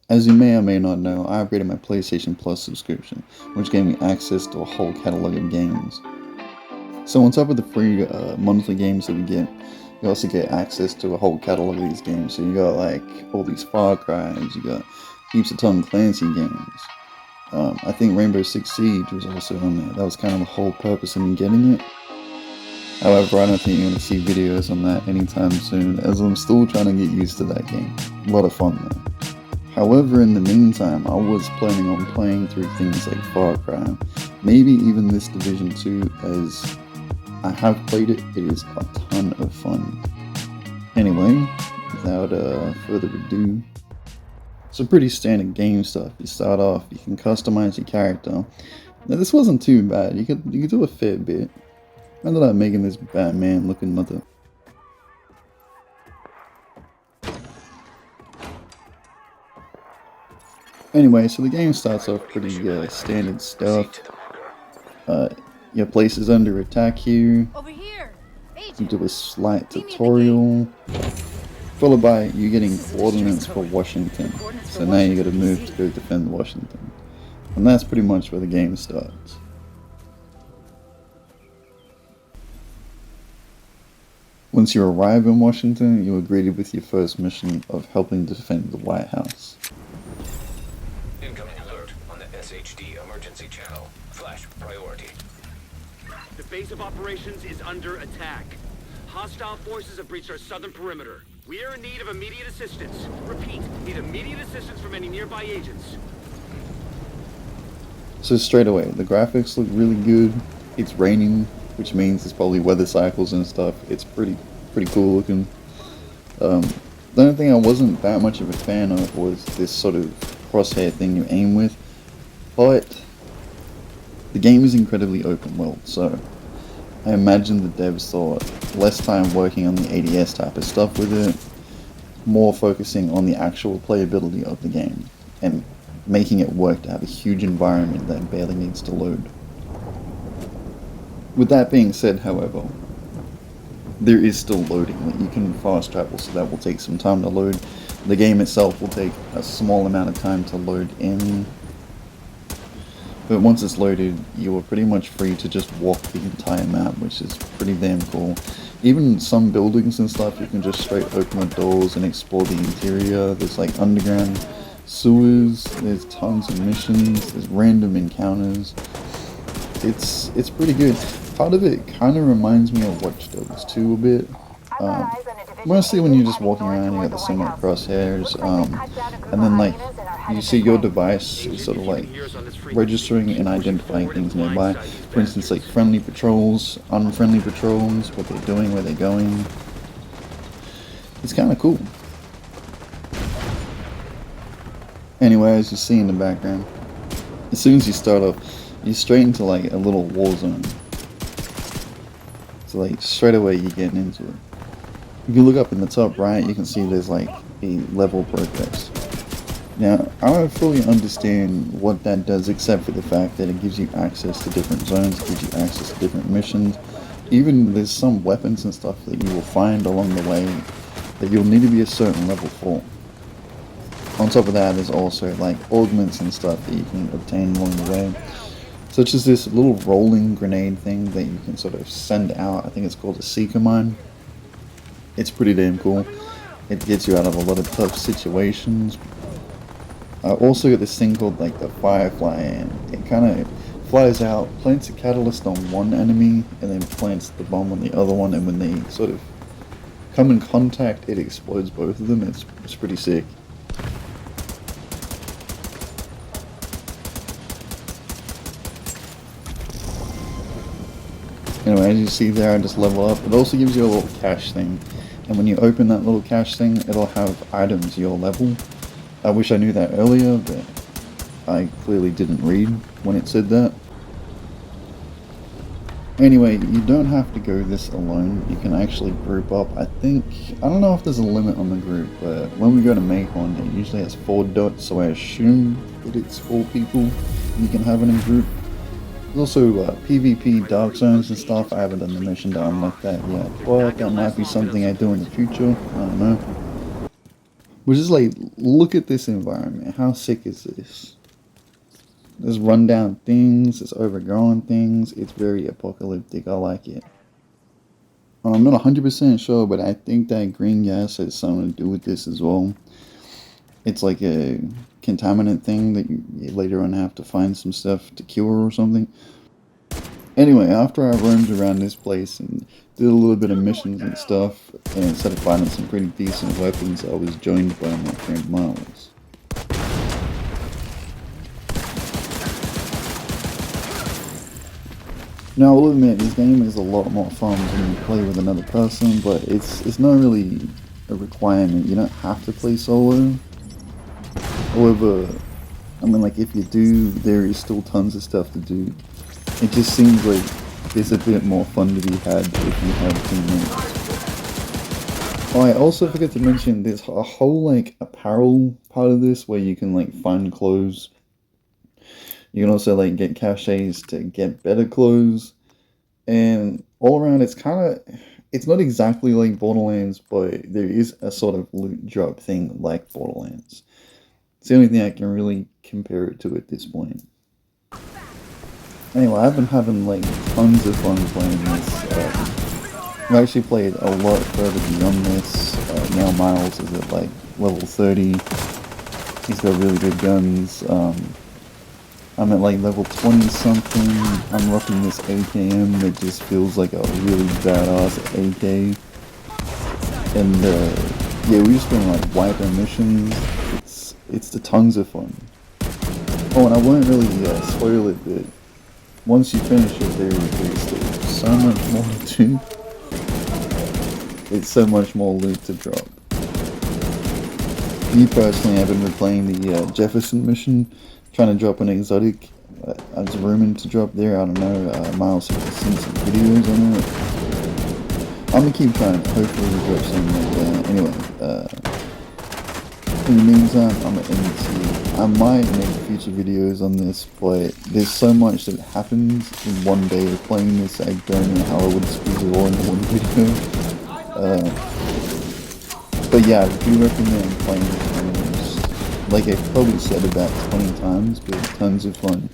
As you may or may not know, I upgraded my PlayStation Plus subscription, which gave me access to a whole catalog of games. So on top of the free monthly games that we get, you also get access to a whole catalog of these games. So you got like all these Far Cry's, you got heaps of Tom Clancy games. I think Rainbow Six Siege was also on there. That was kind of the whole purpose of me getting it. However, I don't think you're going to see videos on that anytime soon, as I'm still trying to get used to that game. A lot of fun though. However, in the meantime, I was planning on playing through things like Far Cry, maybe even this Division 2, as I have played it, it is a ton of fun. Anyway, without further ado, some pretty standard game stuff. You start off, you can customize your character. Now this wasn't too bad, you could do a fair bit. I ended up making this Batman looking mother. Anyway, so the game starts off pretty standard stuff. Your place is under attack here. Over here. You do a slight tutorial, followed by you getting coordinates for Washington. So now you gotta move to go defend Washington. And that's pretty much where the game starts. Once you arrive in Washington, you are greeted with your first mission of helping defend the White House. Incoming alert on the SHD emergency channel. Flash priority. The base of operations is under attack. Hostile forces have breached our southern perimeter. We are in need of immediate assistance. Repeat, need immediate assistance from any nearby agents. So straight away, the graphics look really good. It's raining, which means there's probably weather cycles and stuff. It's pretty cool looking. The only thing I wasn't that much of a fan of was this sort of crosshair thing you aim with, but the game is incredibly open world, so I imagine the devs thought less time working on the ADS type of stuff with it, more focusing on the actual playability of the game, and making it work to have a huge environment that barely needs to load. With that being said, however, there is still loading. Like, you can fast travel, so that will take some time to load. The game itself will take a small amount of time to load in, but once it's loaded, you are pretty much free to just walk the entire map, which is pretty damn cool. Even some buildings and stuff, you can just straight open the doors and explore the interior. There's like underground sewers, there's tons of missions, there's random encounters. It's pretty good. Part of it kind of reminds me of Watch Dogs 2 a bit. Mostly when you're just walking around, you got the similar crosshairs, and then like you see your device is sort of like registering and identifying things nearby. For instance, like friendly patrols, unfriendly patrols, what they're doing, where they're going. It's kind of cool. Anyway, as you see in the background, as soon as you start off, you're straight into like a little war zone. So like straight away you're getting into it. If you look up in the top right, you can see there's like a level progress. Now, I don't fully understand what that does, except for the fact that it gives you access to different zones, gives you access to different missions. Even there's some weapons and stuff that you will find along the way that you'll need to be a certain level for. On top of that, there's also like augments and stuff that you can obtain along the way, such as this little rolling grenade thing that you can sort of send out. I think it's called a Seeker Mine. It's pretty damn cool. It gets you out of a lot of tough situations. I also got this thing called like the Firefly, and it kind of flies out, plants a catalyst on one enemy, and then plants the bomb on the other one, and when they sort of come in contact, it explodes both of them. It's pretty sick. Anyway, as you see there, I just level up. It also gives you a little cache thing, and when you open that little cache thing, it'll have items your level. I wish I knew that earlier, but I clearly didn't read when it said that. Anyway, you don't have to go this alone. You can actually group up. I don't know if there's a limit on the group, but when we go to make one, it usually has 4 dots, so I assume that it's 4 people you can have in a group. There's also PvP Dark Zones and stuff. I haven't done the mission to unlock that yet, but that might be something I do in the future. I don't know. But just like, look at this environment. How sick is this? There's rundown things, there's overgrown things. It's very apocalyptic. I like it. I'm not 100% sure, but I think that green gas has something to do with this as well. It's like a contaminant thing that you later on have to find some stuff to cure or something. Anyway, after I roamed around this place and did a little bit of missions and stuff, and instead of finding some pretty decent weapons, I was joined by my friend Miles. Now, I will admit, this game is a lot more fun when you play with another person, but it's not really a requirement. You don't have to play solo. However, I mean, like, if you do, there is still tons of stuff to do. It just seems like there's a bit more fun to be had if you have teammates. Oh, I also forgot to mention, there's a whole, like, apparel part of this where you can, like, find clothes. You can also, like, get caches to get better clothes. And all around, it's not exactly like Borderlands, but there is a sort of loot drop thing like Borderlands. It's the only thing I can really compare it to at this point. Anyway, I've been having, like, tons of fun playing this. I've actually played a lot further beyond this. Now Miles is at, like, level 30. He's got really good guns. I'm at, like, level 20 something. I'm rocking this AKM that just feels like a really badass AK. And, yeah, we've just been, like, wiping missions. It's the tons of fun. Oh, and I won't really spoil it, but once you finish it, there's so much more to do. It's so much more loot to drop. Me personally, I've been replaying the Jefferson mission, trying to drop an exotic. I was rumored to drop there. I don't know. Miles has seen some videos on it. I'm gonna keep trying. Hopefully, we drop something like that. Anyway, in the meantime, I'm gonna end this here. I might make future videos on this, but there's so much that happens in one day of playing this. I don't know how I would squeeze it all into one video. But yeah, I do recommend playing this. Like I've probably said about 20 times, but tons of fun.